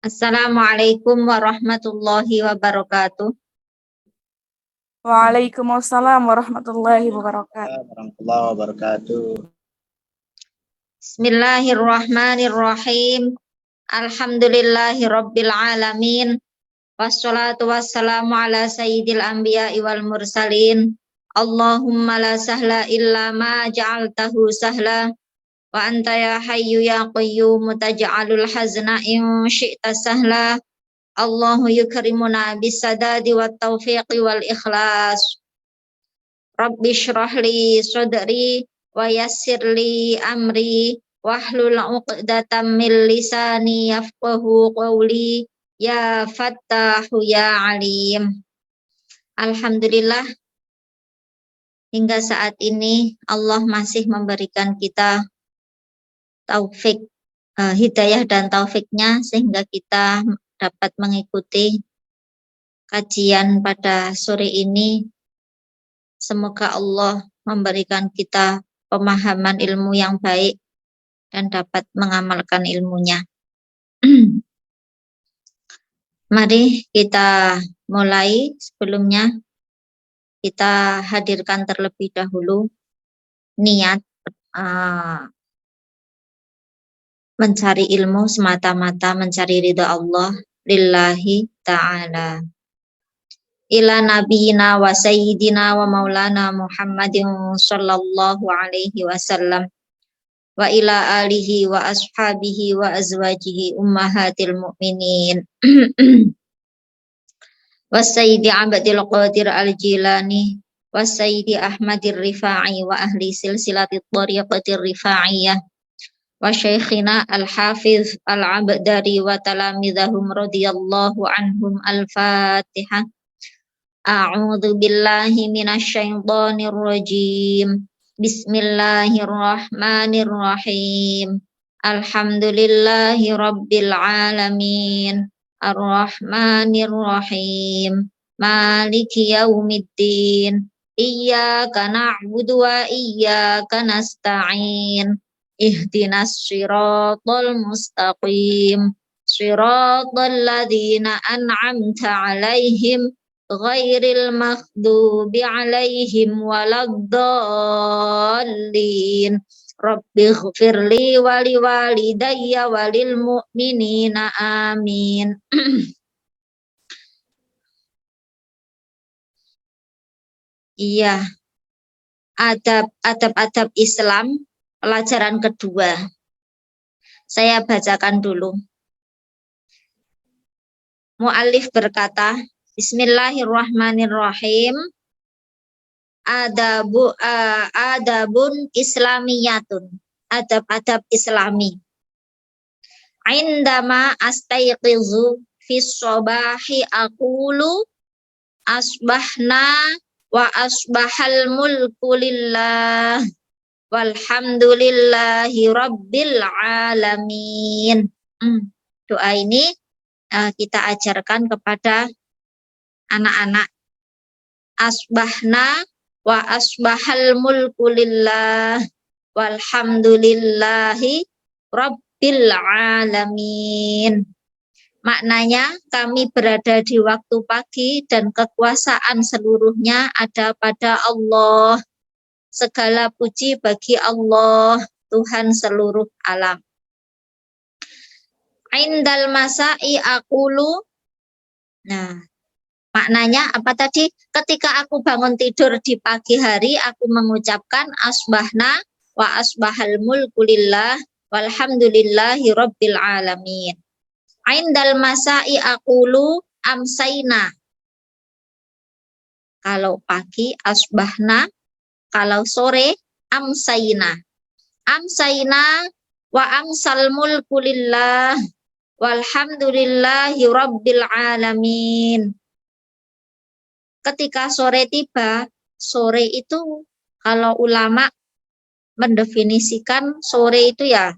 Assalamualaikum warahmatullahi wabarakatuh. Waalaikumsalam warahmatullahi wabarakatuh. Warahmatullahi wabarakatuh. Bismillahirrahmanirrahim. Alhamdulillahi rabbil alamin. Wassalatu wassalamu ala sayyidil anbiya'i wal mursalin. Allahumma la sahla illa ma ja'altahu sahla. Wa anta ya hayyu ya qayyum taj'alul hazna in syi'ta sahla. Allahu yukrimuna bisadadi wat taufiqi wal ikhlas. Rabbi shrah li sadri wa yassir li amri wahlul 'uqdatam min lisani yafqahu qawli ya fattahu ya alim. Alhamdulillah, hingga saat ini Allah masih memberikan kita taufik, hidayah dan taufiknya sehingga kita dapat mengikuti kajian pada sore ini. Semoga Allah memberikan kita pemahaman ilmu yang baik dan dapat mengamalkan ilmunya. Mari kita mulai. Sebelumnya kita hadirkan terlebih dahulu niat mencari ilmu semata-mata mencari ridha Allah lillahi ta'ala. Ila nabiyina wa sayyidina wa maulana Muhammadin sallallahu alaihi wasallam wa ila alihi wa ashabihi wa azwajihi ummahatil mu'minin wa sayyidi abdil qadir al-jilani wa sayyidi ahmadir rifa'i wa ahli silsilatit tariqatir rifa'iyah wa syekhina al-hafiz al-abdari wa talamidahum radiyallahu anhum. Al-Fatihah. A'udzu billahi minasyaitonir rajim. Bismillahirrahmanirrahim. Alhamdulillahi rabbil alamin. Arrahmanirrahim. Maliki yaumiddin. Iyyaka na'budu wa iyyaka nasta'in. Ihdinas siratal mustaqim. Siratal ladzina an'amta 'alaihim ghairil maghdubi 'alaihim waladdallin. Rabbighfirli wa liwalidayya walil mu'minina amin. Iya, adab Islam, pelajaran kedua. Saya bacakan dulu. Mu'allif berkata, Bismillahirrahmanirrahim. Adabun islamiyatun. Adab Islami. Indama astayqizu fis sobahi aqulu asbahna wa asbahal mulku lillah walhamdulillahi rabbil alamin. Doa ini kita ajarkan kepada anak-anak. Asbahna wa asbahal mulku lillah walhamdulillahi rabbil alamin. Maknanya, kami berada di waktu pagi dan kekuasaan seluruhnya ada pada Allah. Segala puji bagi Allah, Tuhan seluruh alam. Indal masa'i aqulu. Nah, maknanya apa tadi? Ketika aku bangun tidur di pagi hari, aku mengucapkan asbahna wa asbahal mulku lillah walhamdulillahi rabbil alamin. Indal masa'i aqulu amsayna. Kalau pagi asbahna, kalau sore amsayna. Amsayna wa amsal mulku lillah walhamdulillahi rabbil alamin. Ketika sore tiba, sore itu kalau ulama mendefinisikan sore itu ya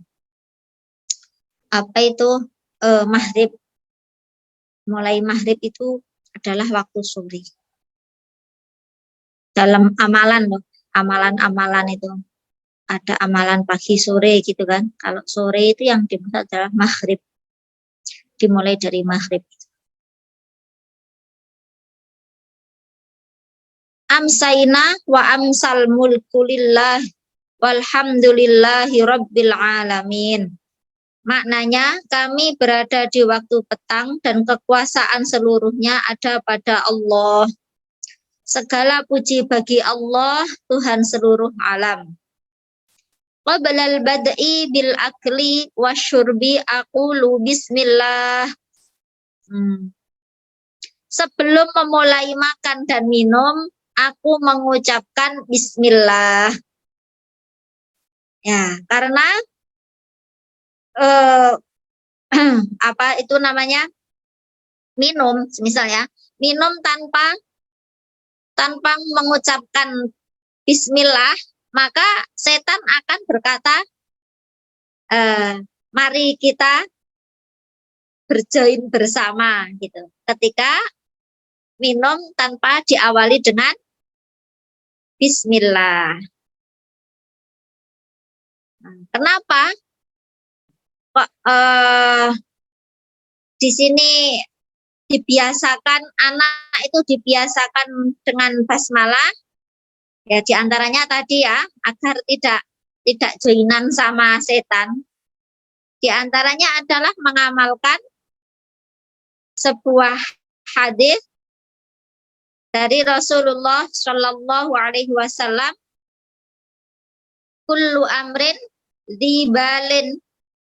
apa itu maghrib. Mulai maghrib itu adalah waktu sore. Dalam amalan loh, amalan-amalan itu ada amalan pagi sore gitu kan. Kalau sore itu yang dimaksud adalah maghrib. dimulai dari maghrib. Amsayna wa amsal mulku lillah walhamdulillahi rabbil alamin. Maknanya kami berada di waktu petang dan kekuasaan seluruhnya ada pada Allah. Segala puji bagi Allah, Tuhan seluruh alam. Qablal bad'i bil akli wasyurbi aqulu bismillah. Sebelum memulai makan dan minum, aku mengucapkan bismillah. Ya, karena apa itu namanya? Minum, misalnya, minum tanpa mengucapkan bismillah, maka setan akan berkata, mari kita berjoin bersama gitu. Ketika minum tanpa diawali dengan bismillah. Kenapa kok di sini dibiasakan anak itu dibiasakan dengan basmalah? Ya, diantaranya tadi ya, agar tidak joinan sama setan. Di antaranya adalah mengamalkan sebuah hadis dari Rasulullah Shallallahu Alaihi Wasallam, kullu amrin dzibalin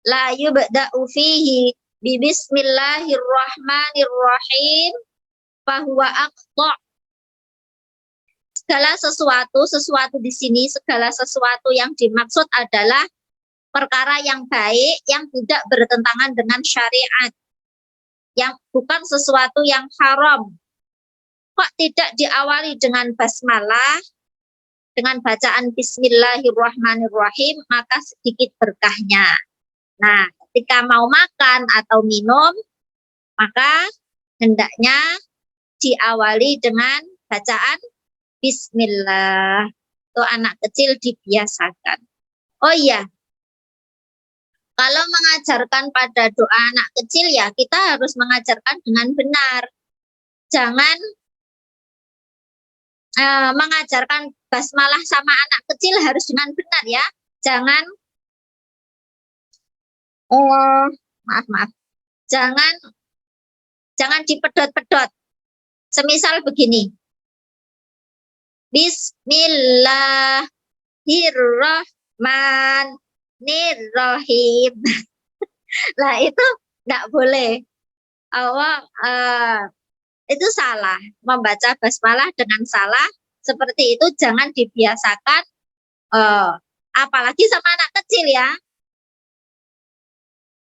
la yubda'u fihi bi bismillahirrahmanirrahim fahuwa aqta'. Segala sesuatu di sini, segala sesuatu yang dimaksud adalah perkara yang baik yang tidak bertentangan dengan syariat, yang bukan sesuatu yang haram. Kok tidak diawali dengan basmalah, dengan bacaan bismillahirrahmanirrahim, maka sedikit berkahnya. Nah, ketika mau makan atau minum, maka hendaknya diawali dengan bacaan bismillah. Itu anak kecil dibiasakan. Oh iya, kalau mengajarkan pada doa anak kecil ya kita harus mengajarkan dengan benar. Jangan mengajarkan basmalah sama anak kecil harus dengan benar ya. Jangan maaf. Jangan dipedot-pedot. Semisal begini. Bismillahirrahmanirrahim. Nah, itu enggak boleh. Itu salah. Membaca basmalah dengan salah seperti itu jangan dibiasakan, apalagi sama anak kecil ya.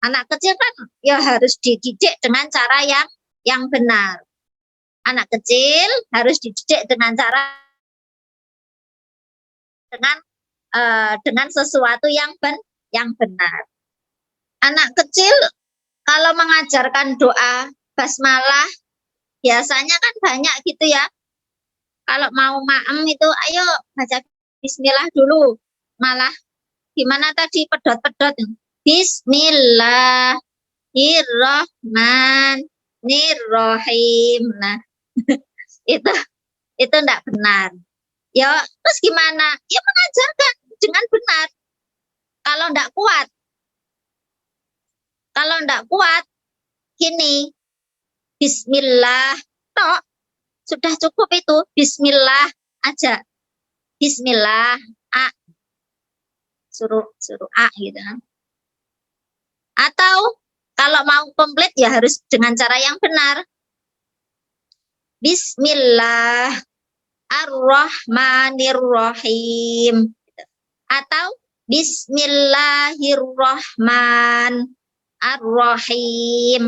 Anak kecil kan ya harus dididik dengan cara yang benar. Anak kecil harus dididik dengan cara dengan sesuatu yang benar. Anak kecil kalau mengajarkan doa basmalah biasanya kan banyak gitu ya. Kalau mau ma'am itu ayo baca bismillah dulu. Malah gimana tadi pedot-pedot. Bismillahirrahmanirrahim. Nah, itu enggak benar. Ya, terus gimana? Ya mengajarkan dengan benar. Kalau enggak kuat, gini. Bismillah, tok. Sudah cukup itu. Bismillah aja. Bismillah, a. Suruh a gitu kan. Atau kalau mau komplit ya harus dengan cara yang benar. Bismillahirrahmanirrahim. Atau Bismillahirrahmanirrahim.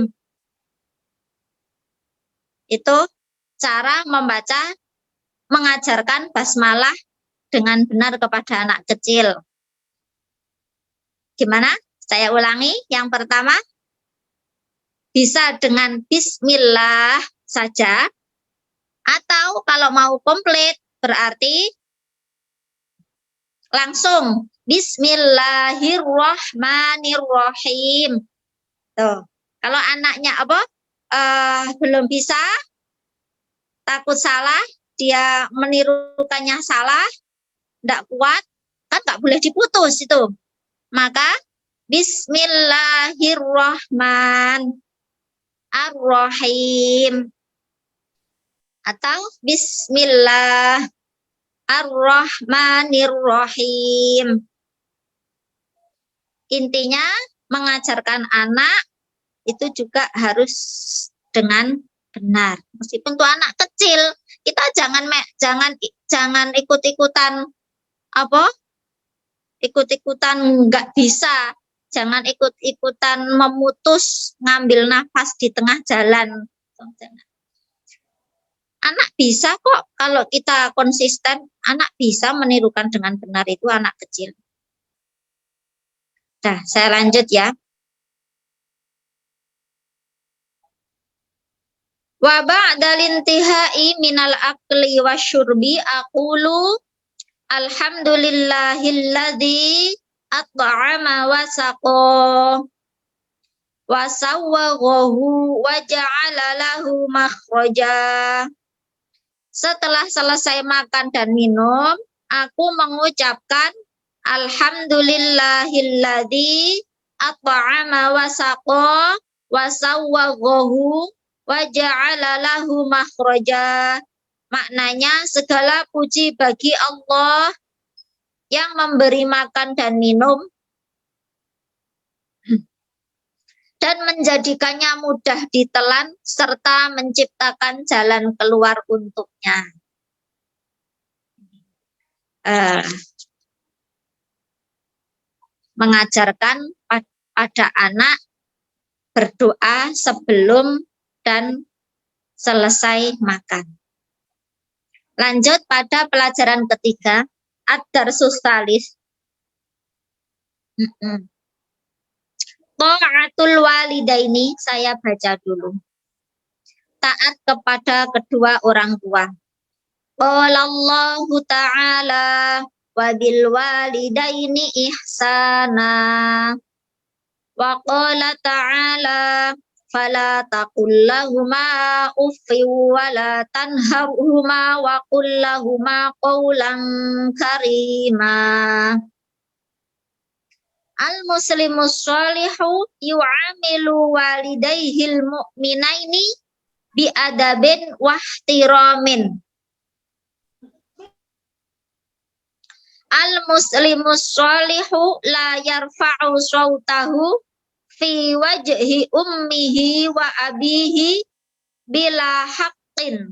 Itu cara mengajarkan basmalah dengan benar kepada anak kecil. Gimana? Saya ulangi. Yang pertama, bisa dengan bismillah saja. Atau kalau mau komplit, berarti langsung bismillahirrahmanirrahim. Tuh. Kalau anaknya belum bisa, takut salah, dia menirukannya salah, tidak kuat, kan nggak boleh diputus itu. Maka Bismillahirrahmanirrahim atau Bismillahirrahmanirrahim. Intinya mengajarkan anak itu juga harus dengan benar. Meskipun tuh anak kecil, kita jangan ikut-ikutan ikut-ikutan nggak bisa. Jangan ikut-ikutan memutus ngambil nafas di tengah jalan. Anak bisa kok kalau kita konsisten, anak bisa menirukan dengan benar itu anak kecil. Nah, saya lanjut ya. Wa ba'dal intihai minal akli wasyurbi aqulu alhamdulillahilladzi at'ama wa saqa wa sawwaghahu wa ja'ala lahu makhraja. Setelah selesai makan dan minum, aku mengucapkan alhamdulillahilladzi at'ama wa saqa wa sawwaghahu wa ja'ala lahu makhraja. Maknanya segala puji bagi Allah yang memberi makan dan minum dan menjadikannya mudah ditelan serta menciptakan jalan keluar untuknya. Mengajarkan pada anak berdoa sebelum dan selesai makan. Lanjut pada pelajaran ketiga, ad-darsus tsalits. Ta'atul walidaini, saya baca dulu. Taat kepada kedua orang tua. Qala Allahu ta'ala wa bil walidaini ihsana. Wa qala ta'ala fala taqul lahuma uffin wa la tanharhuma wa qul lahuma qawlan karima. Al-muslimus sholihu yu'amilu walidaihil mu'minaini bi adabin wahtiramin. Al-muslimus sholihu la yarfa'u sawtahu fi wajhi ummihi wa abihi bila haqqin.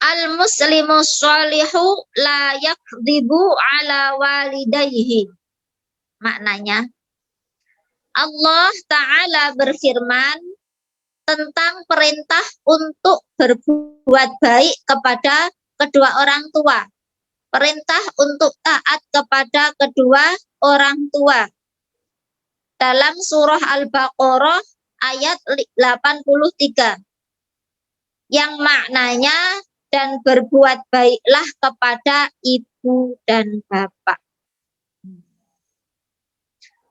Al-muslimus sholihu la yakdzibu ala walidayhi. Maknanya, Allah Ta'ala berfirman tentang perintah untuk berbuat baik kepada kedua orang tua. Perintah untuk taat kepada kedua orang tua. Dalam surah Al-Baqarah ayat 83. Yang maknanya dan berbuat baiklah kepada ibu dan bapak.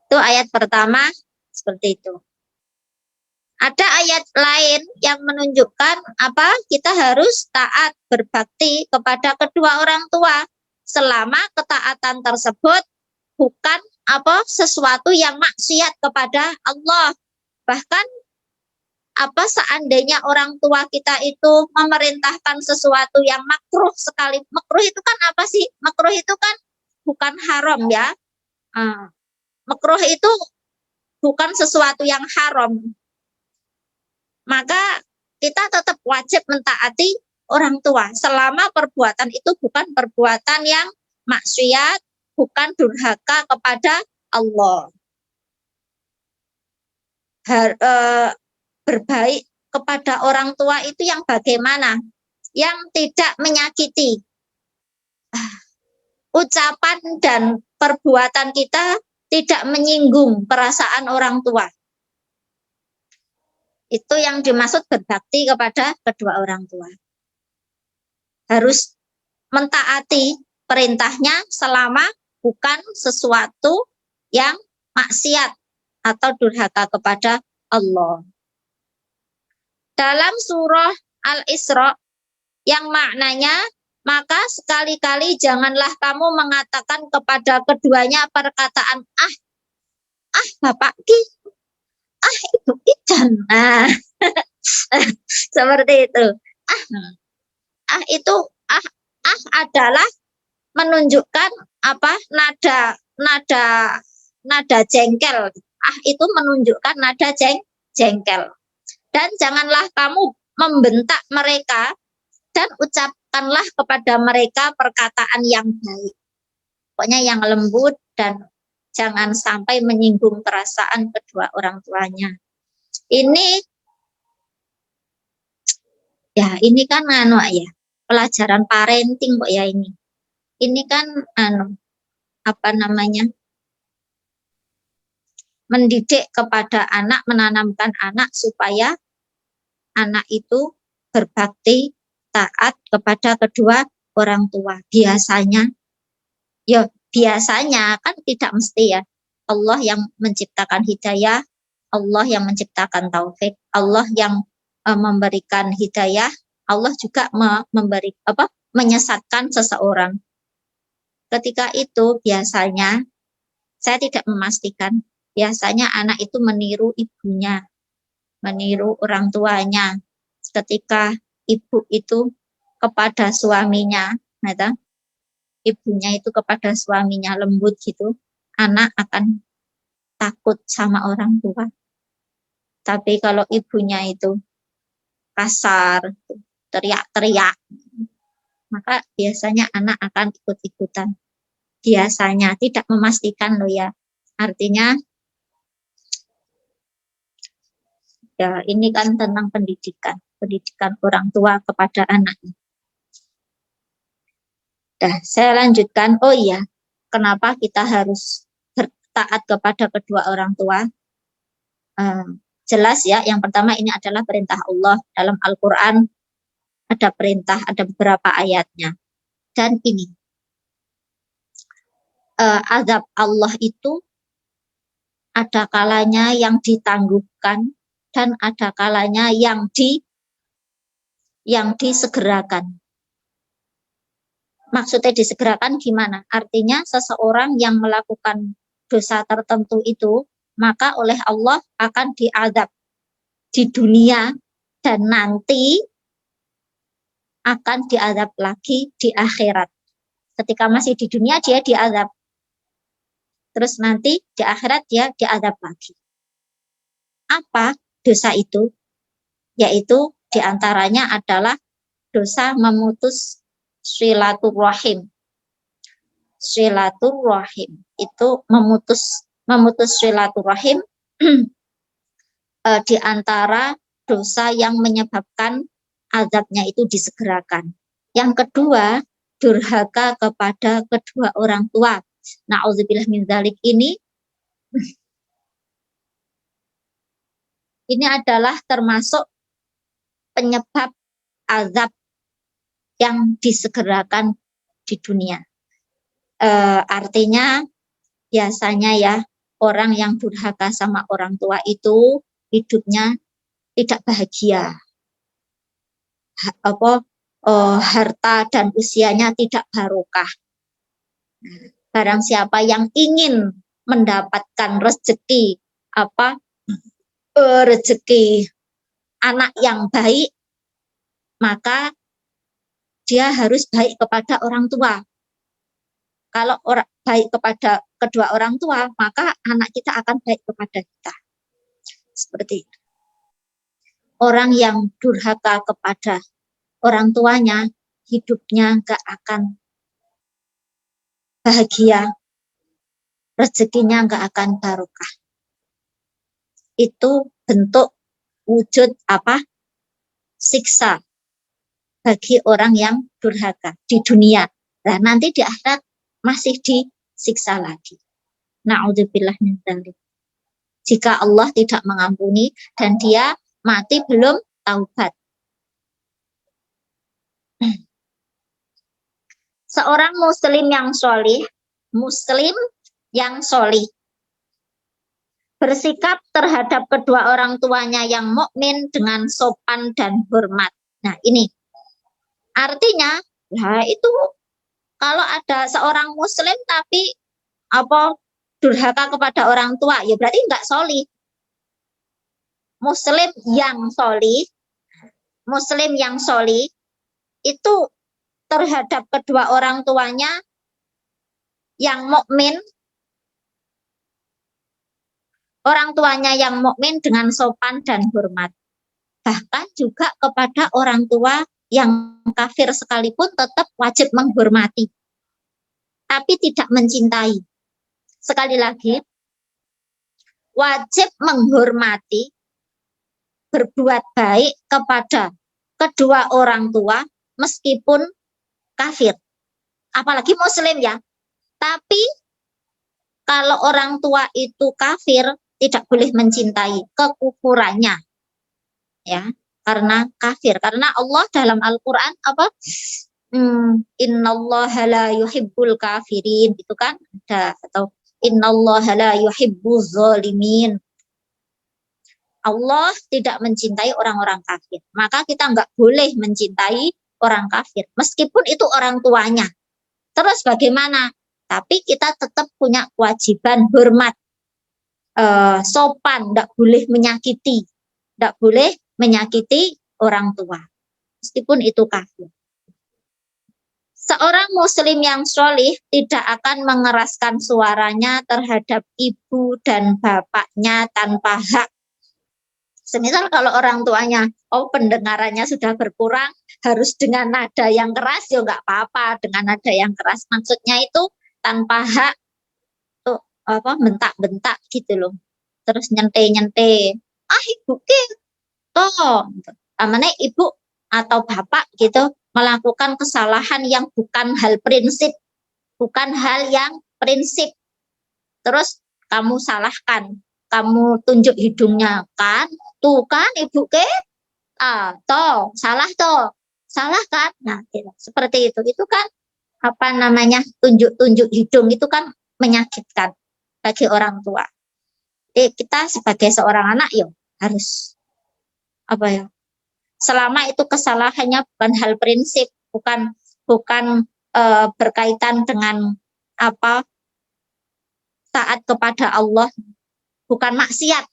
Itu ayat pertama seperti itu. Ada ayat lain yang menunjukkan kita harus taat berbakti kepada kedua orang tua selama ketaatan tersebut bukan sesuatu yang maksiat kepada Allah. Bahkan seandainya orang tua kita itu memerintahkan sesuatu yang makruh sekali. Makruh itu kan apa sih? Makruh itu kan bukan haram ya. Makruh itu bukan sesuatu yang haram. Maka kita tetap wajib mentaati orang tua selama perbuatan itu bukan perbuatan yang maksiat, bukan durhaka kepada Allah. Berbaik kepada orang tua itu yang bagaimana? Yang tidak menyakiti. Ucapan dan perbuatan kita tidak menyinggung perasaan orang tua. Itu yang dimaksud berbakti kepada kedua orang tua. Harus mentaati perintahnya selama bukan sesuatu yang maksiat atau durhaka kepada Allah. Dalam surah Al-Isra yang maknanya, maka sekali-kali janganlah kamu mengatakan kepada keduanya perkataan bapak ki, ibu idan. Nah, seperti itu. Itu adalah menunjukkan apa? Nada jengkel. Itu menunjukkan nada jengkel. Dan janganlah kamu membentak mereka dan ucapkanlah kepada mereka perkataan yang baik. Pokoknya yang lembut dan jangan sampai menyinggung perasaan kedua orang tuanya. Ini kan pelajaran parenting kok ya ini. Ini kan mendidik kepada anak, menanamkan anak supaya anak itu berbakti taat kepada kedua orang tua. Biasanya kan tidak mesti ya. Allah yang menciptakan hidayah, Allah yang menciptakan taufik, Allah yang memberikan hidayah, Allah juga menyesatkan seseorang. Ketika itu biasanya, saya tidak memastikan, biasanya anak itu meniru ibunya, meniru orang tuanya. Ketika ibu itu kepada suaminya, ibunya itu kepada suaminya lembut gitu, anak akan takut sama orang tua. Tapi kalau ibunya itu kasar, teriak-teriak, maka biasanya anak akan ikut-ikutan. Biasanya, tidak memastikan loh ya. Artinya, ini kan tentang pendidikan orang tua kepada anaknya. Saya lanjutkan. Oh iya, kenapa kita harus taat kepada kedua orang tua? Jelas ya, yang pertama ini adalah perintah Allah. Dalam Al-Quran ada perintah, ada beberapa ayatnya. Dan ini, azab Allah itu ada kalanya yang ditangguhkan dan ada kalanya yang disegerakan. Maksudnya disegerakan gimana? Artinya seseorang yang melakukan dosa tertentu itu, maka oleh Allah akan diazab di dunia dan nanti akan diazab lagi di akhirat. Ketika masih di dunia dia diazab, terus nanti di akhirat dia diazab lagi. Apa dosa itu? Yaitu diantaranya adalah dosa memutus silaturahim. Silaturahim itu memutus silaturahim di antara dosa yang menyebabkan azabnya itu disegerakan. Yang kedua, durhaka kepada kedua orang tua. Na'udzubillah min dzalik ini adalah termasuk penyebab azab yang disegerakan di dunia. Artinya biasanya ya orang yang durhaka sama orang tua itu hidupnya tidak bahagia. Harta dan usianya tidak barokah. Barang siapa yang ingin mendapatkan rezeki rezeki anak yang baik, maka dia harus baik kepada orang tua. Kalau baik kepada kedua orang tua, maka anak kita akan baik kepada kita. Seperti itu. Orang yang durhaka kepada orang tuanya, hidupnya gak akan bahagia, rezekinya gak akan barokah. Itu bentuk wujud siksa bagi orang yang durhaka di dunia. Nah, nanti di akhirat masih disiksa lagi. Na'udzubillah min dzalik. Jika Allah tidak mengampuni dan dia mati belum taubat. Seorang muslim yang solih bersikap terhadap kedua orang tuanya yang mukmin dengan sopan dan hormat. Nah, ini artinya, ya itu kalau ada seorang muslim tapi durhaka kepada orang tua, ya berarti enggak solih. Muslim yang solih itu terhadap kedua orang tuanya yang mukmin, orang tuanya yang mukmin dengan sopan dan hormat. Bahkan juga kepada orang tua yang kafir sekalipun tetap wajib menghormati, tapi tidak mencintai. Sekali lagi, wajib menghormati, berbuat baik kepada kedua orang tua meskipun kafir. Apalagi muslim ya. Tapi kalau orang tua itu kafir, tidak boleh mencintai kekufurannya. Ya, karena kafir. Karena Allah dalam Al-Qur'an innallaha la yuhibbul kafirin, itu kan ada, atau innallaha la yuhibbuz zalimin. Allah tidak mencintai orang-orang kafir. Maka kita nggak boleh mencintai orang kafir, meskipun itu orang tuanya. Terus bagaimana? Tapi kita tetap punya kewajiban hormat, sopan, nggak boleh menyakiti, orang tua, meskipun itu kafir. Seorang muslim yang sholih tidak akan mengeraskan suaranya terhadap ibu dan bapaknya tanpa hak. Semisal kalau orang tuanya, pendengarannya sudah berkurang, harus dengan nada yang keras, ya nggak apa-apa dengan nada yang keras. Maksudnya itu tanpa hak, tuh bentak-bentak gitu loh. Terus nyente-nyente, ibu toh, namanya ibu atau bapak gitu melakukan kesalahan yang bukan hal yang prinsip. Terus kamu salahkan, kamu tunjuk hidungnya kan, tuh kan ibu salah kan. Nah, seperti itu kan tunjuk-tunjuk hidung itu kan menyakitkan bagi orang tua. Kita sebagai seorang anak harus selama itu kesalahannya bukan hal prinsip, bukan berkaitan dengan taat kepada Allah, bukan maksiat.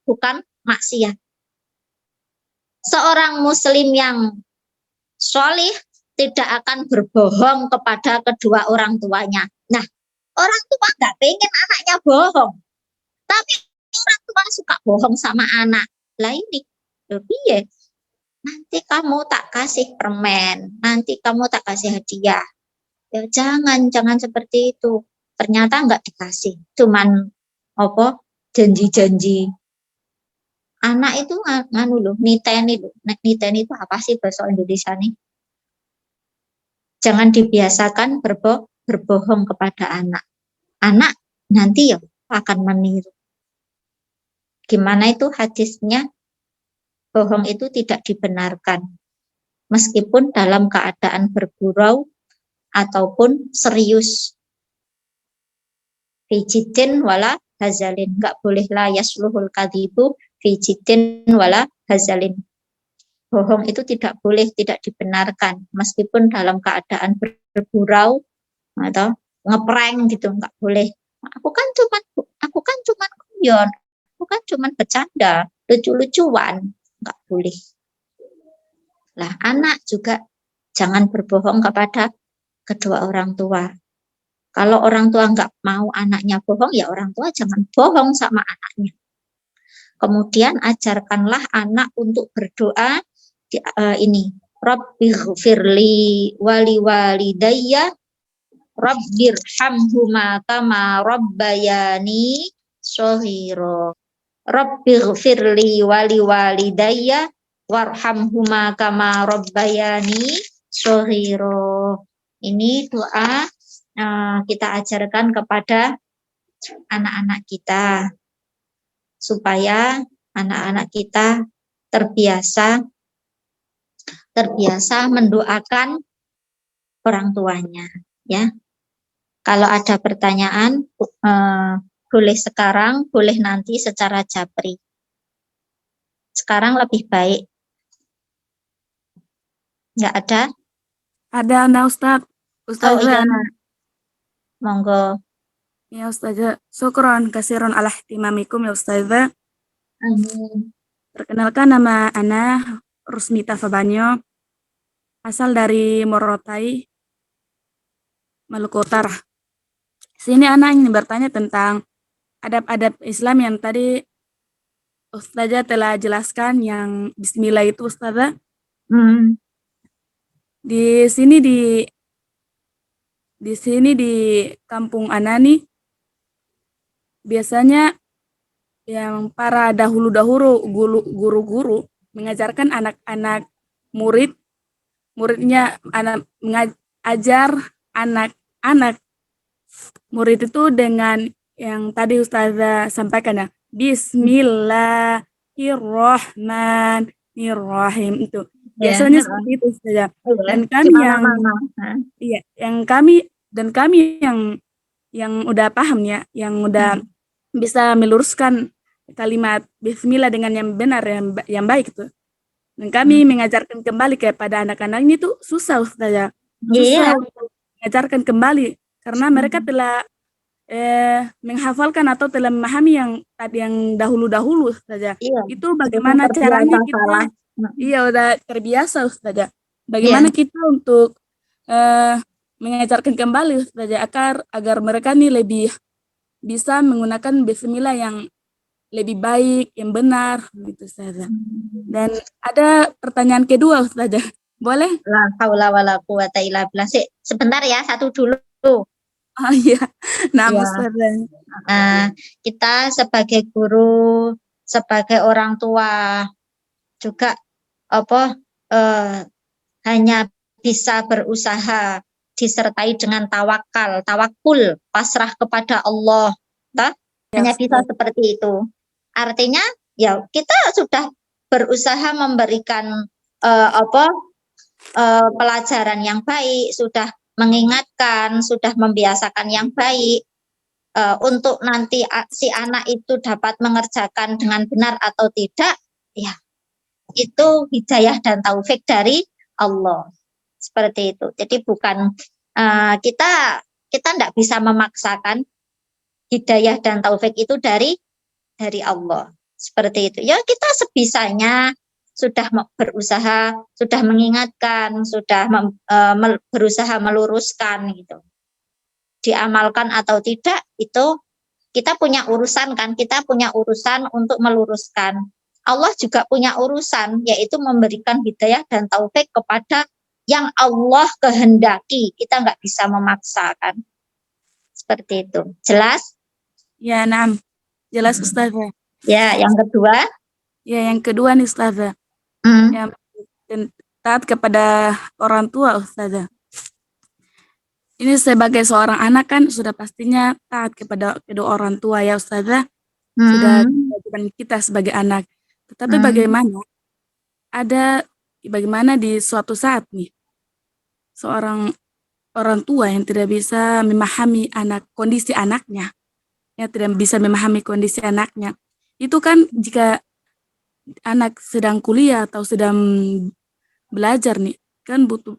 Bukan maksiat. Seorang muslim yang sholih tidak akan berbohong kepada kedua orang tuanya. Nah, orang tua nggak pengen anaknya bohong, tapi orang tua suka bohong sama anak. Lah ini, ya, nanti kamu tak kasih permen, nanti kamu tak kasih hadiah. Ya jangan seperti itu. Ternyata nggak dikasih, cuman janji-janji. Anak itu niteni itu apa sih bahasa Indonesia nih? Jangan dibiasakan berbohong kepada anak. Anak nanti akan meniru. Gimana itu hadisnya? Bohong itu tidak dibenarkan, meskipun dalam keadaan bergurau ataupun serius. Fijitin wala hazalin, nggak boleh la yasluhul kadhibu fijitin wala hazalin. Bohong itu tidak boleh, tidak dibenarkan, meskipun dalam keadaan bergurau atau ngeprank gitu, nggak boleh. Aku kan cuman guyon, aku kan cuman bercanda, lucu-lucuan, nggak boleh. Lah anak juga jangan berbohong kepada kedua orang tua. Kalau orang tua nggak mau anaknya bohong, ya orang tua jangan bohong sama anaknya. Kemudian ajarkanlah anak untuk berdoa Rabbighfirli wali walidayya Rabbirhamhuma kama rabbayani shaghira. Rabbighfirli wali walidayya warhamhuma kama rabbayani shaghira. Ini doa kita ajarkan kepada anak-anak kita supaya anak-anak kita terbiasa mendoakan orang tuanya, ya. Kalau ada pertanyaan boleh sekarang, boleh nanti secara japri. Sekarang lebih baik. Nggak ada? Ada nah Ustadz. Oh iya, Ustazah. monggo. Ya Ustazah. Syukron kasiron ala ihtimamikum ya Ustazah. Amin. Perkenalkan nama Ana Rusmita Fabanyo. Asal dari Morotai, Maluku Utara. Sini Ana ingin bertanya tentang adab-adab Islam yang tadi Ustazah telah jelaskan, yang Bismillah itu Ustazah. Hmm. Di sini di kampung Ana nih biasanya yang para dahulu-dahulu guru-guru mengajarkan anak-anak muridnya mengajar anak-anak murid itu dengan yang tadi Ustazah sampaikan ya, Bismillahirrahmanirrahim itu. Ya, Biasanya seperti itu Ustazah. iya. Dan Di kami mana-mana. iya, kami yang udah paham ya, yang udah bisa meluruskan kalimat bismillah dengan yang benar, yang baik itu. Dan kami mengajarkan kembali kepada anak-anak ini tuh susah Ustazah. Iya. Susah untuk mengajarkan kembali karena mereka telah menghafalkan atau telah memahami yang tadi yang dahulu-dahulu Ustazah. Iya. Itu Sudah bagaimana terbiasa caranya salah. kita, iya udah terbiasa Ustazah. Iya. Bagaimana kita untuk mengajarkan kembali Ustazah agar mereka nih lebih bisa menggunakan bismillah yang lebih baik, yang benar gitu Ustazah. Dan ada pertanyaan kedua Ustazah. Boleh? La haula wala quwata illa billah. Sebentar ya, satu dulu. Oh iya. Nah, Ya. Ustazah. Kita sebagai guru, sebagai orang tua juga hanya bisa berusaha disertai dengan tawakul, pasrah kepada Allah. Ya, Hanya bisa Ustazah. seperti itu. Artinya ya kita sudah berusaha memberikan pelajaran yang baik, sudah mengingatkan, sudah membiasakan yang baik, untuk nanti si anak itu dapat mengerjakan dengan benar atau tidak, ya itu hidayah dan taufik dari Allah. Seperti itu. Jadi bukan kita tidak bisa memaksakan, hidayah dan taufik itu dari Allah. Seperti itu. Ya kita sebisanya sudah berusaha, sudah mengingatkan, sudah berusaha meluruskan gitu. Diamalkan atau tidak itu kita punya urusan kan, kita punya urusan untuk meluruskan. Allah juga punya urusan, yaitu memberikan hidayah dan taufik kepada yang Allah kehendaki. Kita nggak bisa memaksakan. Seperti itu. Jelas? Ya, naam. Jelas Ustazah. Ya, yang kedua? Ya, yang kedua nih Ustazah. Yang taat kepada orang tua Ustazah. Ini sebagai seorang anak kan sudah pastinya taat kepada kedua orang tua ya Ustazah. Sudah kewajiban kita sebagai anak. Tetapi bagaimana di suatu saat nih seorang orang tua yang tidak bisa memahami kondisi anaknya, ya tidak bisa memahami kondisi anaknya. Itu kan jika anak sedang kuliah atau sedang belajar nih, kan butuh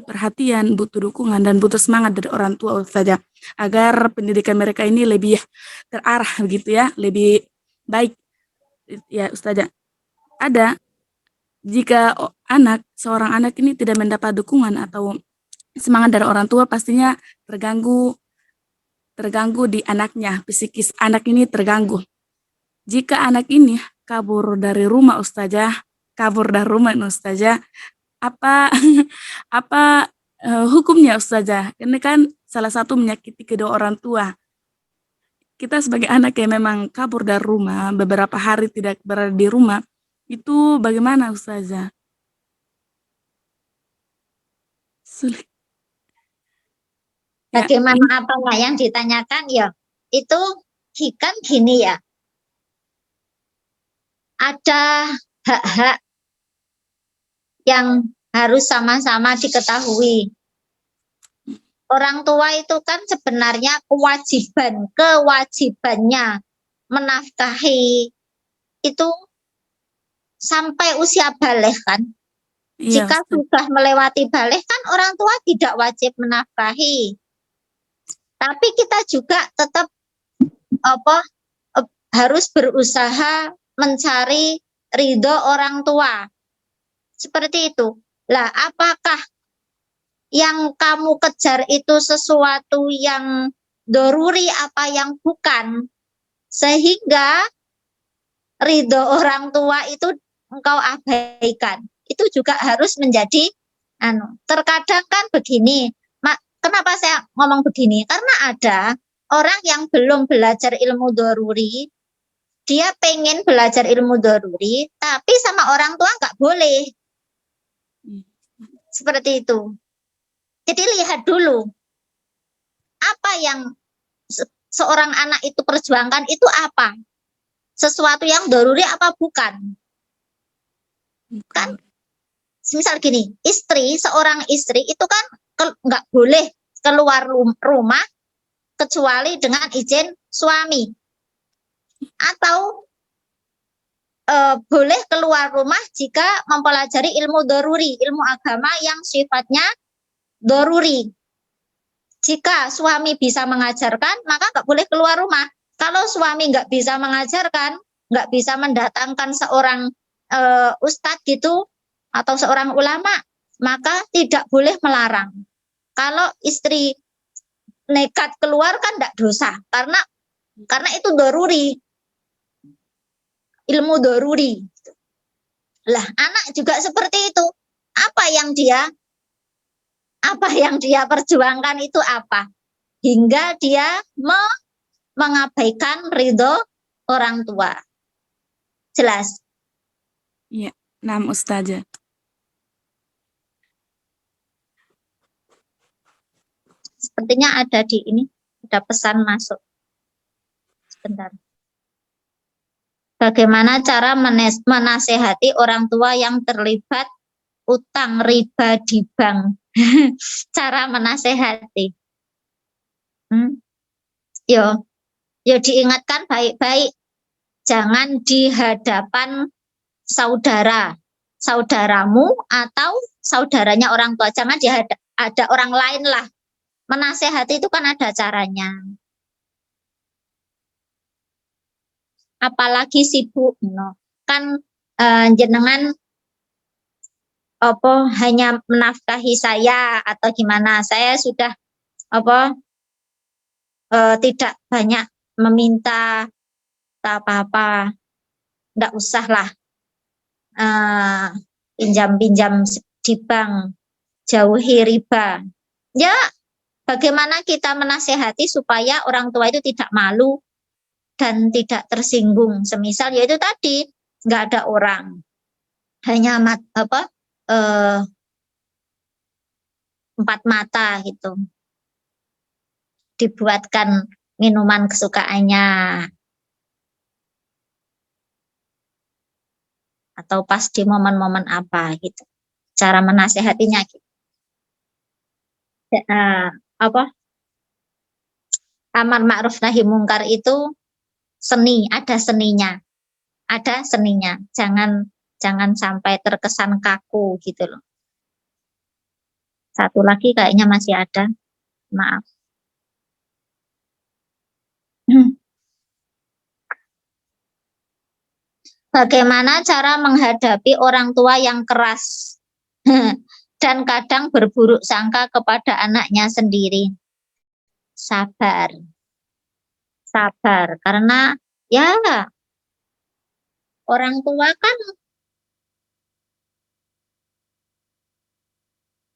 perhatian, butuh dukungan, dan butuh semangat dari orang tua saja agar pendidikan mereka ini lebih terarah begitu ya, lebih baik ya Ustazah. Ada jika seorang anak ini tidak mendapat dukungan atau semangat dari orang tua, pastinya terganggu di anaknya, psikis anak ini terganggu. Jika anak ini kabur dari rumah Ustazah, apa hukumnya Ustazah? Ini kan salah satu menyakiti kedua orang tua. Kita sebagai anak yang memang kabur dari rumah, beberapa hari tidak berada di rumah, itu bagaimana Ustazah? Sulit. Ya, Bagaimana apanya yang ditanyakan ya? Itu kan gini ya. Ada hak-hak yang harus sama-sama diketahui orang tua itu kan sebenarnya kewajibannya menafkahi itu sampai usia balik kan. Iya, Jika Ustaz. sudah melewati balik kan orang tua tidak wajib menafkahi. Tapi kita juga tetap harus berusaha mencari ridho orang tua. Seperti itu. Lah, apakah yang kamu kejar itu sesuatu yang doruri apa yang bukan? Sehingga ridho orang tua itu engkau abaikan. Itu juga harus menjadi terkadang kan begini. Kenapa saya ngomong begini? Karena ada orang yang belum belajar ilmu doruri, dia pengen belajar ilmu doruri, tapi sama orang tua nggak boleh. Seperti itu. Jadi lihat dulu, apa yang seorang anak itu perjuangkan itu apa? Sesuatu yang doruri apa bukan? Kan, misal gini, seorang istri itu kan nggak boleh keluar rumah kecuali dengan izin suami. Atau boleh keluar rumah jika mempelajari ilmu doruri, ilmu agama yang sifatnya doruri. Jika suami bisa mengajarkan, maka nggak boleh keluar rumah. Kalau suami nggak bisa mengajarkan, nggak bisa mendatangkan seorang ustadz gitu, atau seorang ulama, maka tidak boleh melarang. Kalau istri nekat keluar kan tidak dosa, karena itu doruri, ilmu doruri. Lah, anak juga seperti itu. Apa yang dia perjuangkan itu apa? Hingga dia mengabaikan ridho orang tua. Jelas? Iya, naam Ustazah. Sepertinya ada pesan masuk. Sebentar. Bagaimana cara menasehati orang tua yang terlibat utang riba di bank? Cara menasehati. Yo diingatkan baik-baik. Jangan di hadapan saudaramu atau saudaranya orang tua. Jangan ada orang lain lah. Menasehati itu kan ada caranya. Apalagi sibuk, kan jenengan hanya menafkahi saya atau gimana? Saya sudah tidak banyak meminta apa-apa, enggak usah lah pinjam-pinjam di bank, jauhi riba. Ya, bagaimana kita menasehati supaya orang tua itu tidak malu dan tidak tersinggung. Semisal yaitu tadi nggak ada orang, hanya empat mata gitu, dibuatkan minuman kesukaannya, atau pas di momen-momen apa gitu, cara menasehatinya gitu. Amar ma'ruf nahi mungkar itu ada seninya. Jangan sampai terkesan kaku gitu loh. Satu lagi kayaknya masih ada, maaf. Bagaimana cara menghadapi orang tua yang keras dan kadang berburuk sangka kepada anaknya sendiri? Sabar, karena ya orang tua kan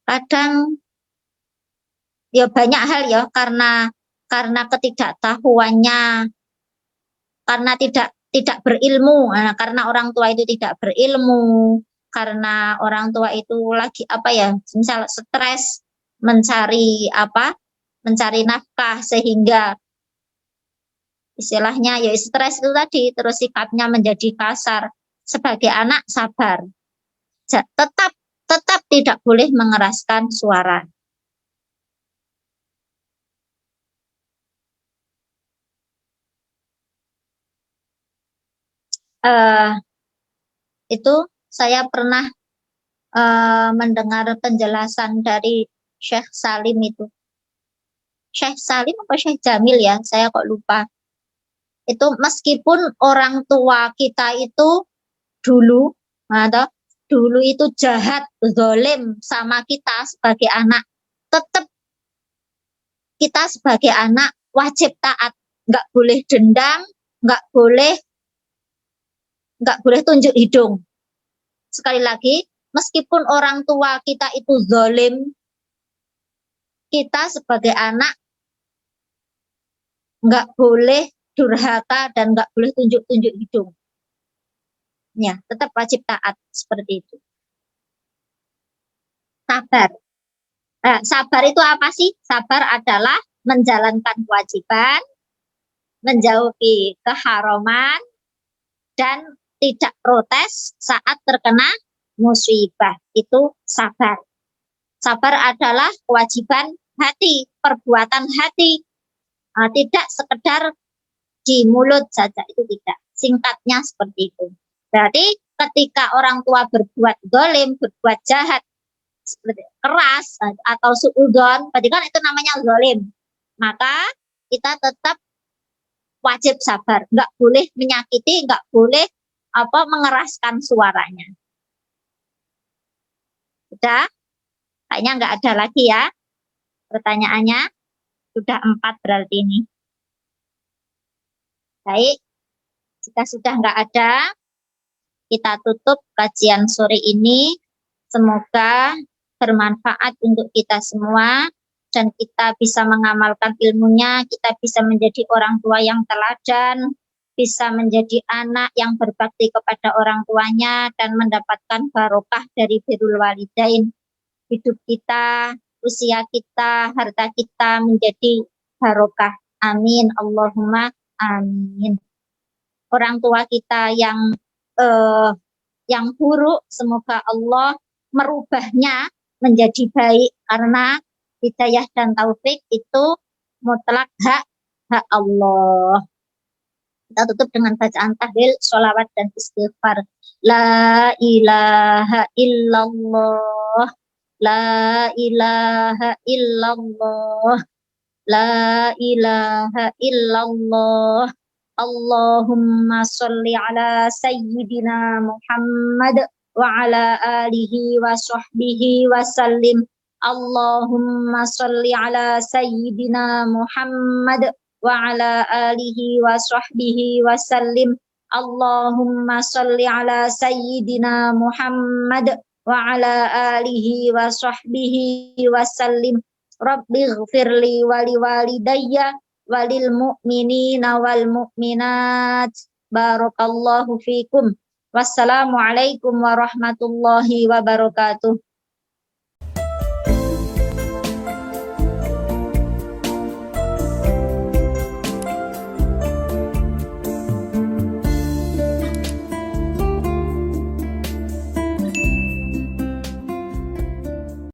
kadang ya banyak hal ya, karena ketidaktahuannya, karena tidak berilmu, karena orang tua itu tidak berilmu, karena orang tua itu lagi misal stres mencari nafkah, sehingga istilahnya ya stres itu tadi, terus sikapnya menjadi kasar. Sebagai anak sabar, tetap tidak boleh mengeraskan suara. eh, itu saya pernah mendengar penjelasan dari Syekh Salim itu. Syekh Salim apa Syekh Jamil ya, saya kok lupa. Itu meskipun orang tua kita itu dulu, atau dulu itu jahat, zalim sama kita sebagai anak, tetap kita sebagai anak wajib taat, nggak boleh dendam, nggak boleh tunjuk hidung. Sekali lagi, meskipun orang tua kita itu zalim, kita sebagai anak nggak boleh durhaka dan nggak boleh tunjuk-tunjuk hidung. Ya, tetap wajib taat seperti itu. Sabar. Sabar itu apa sih? Sabar adalah menjalankan kewajiban, menjauhi keharaman, dan tidak protes saat terkena musibah. Itu sabar. Sabar adalah kewajiban hati, perbuatan hati. Tidak sekedar di mulut saja, itu tidak. Singkatnya seperti itu. Berarti ketika orang tua berbuat zalim, berbuat jahat, seperti keras atau suudzon, berarti kan itu namanya zalim. Maka kita tetap wajib sabar, nggak boleh menyakiti, nggak boleh mengeraskan suaranya. Sudah? Kayaknya nggak ada lagi ya pertanyaannya. Sudah 4 berarti ini. Baik, jika sudah nggak ada, kita tutup kajian sore ini. Semoga bermanfaat untuk kita semua dan kita bisa mengamalkan ilmunya, kita bisa menjadi orang tua yang teladan, bisa menjadi anak yang berbakti kepada orang tuanya dan mendapatkan barokah dari birrul walidain. Hidup kita, usia kita, harta kita menjadi barokah. Amin. Allahumma amin. Orang tua kita yang buruk, semoga Allah merubahnya menjadi baik, karena hidayah dan taufik itu mutlak hak Allah. Kita tutup dengan bacaan tahlil, sholawat dan istighfar. La ilaha illallah, la ilaha illallah, la ilaha illallah. Allahumma sholli ala sayyidina Muhammad wa ala alihi wa sahbihi wa sallim. Allahumma sholli ala sayyidina Muhammad wa ala alihi wa sahbihi wa sallim. Allahumma sholli ala sayyidina Muhammad wa ala alihi wa sahbihi wa sallim. Rabbighfirli wa liwalidayya walil mu'minina wal mu'minat. Barakallahu fikum. Wassalamualaikum warahmatullahi wabarakatuh.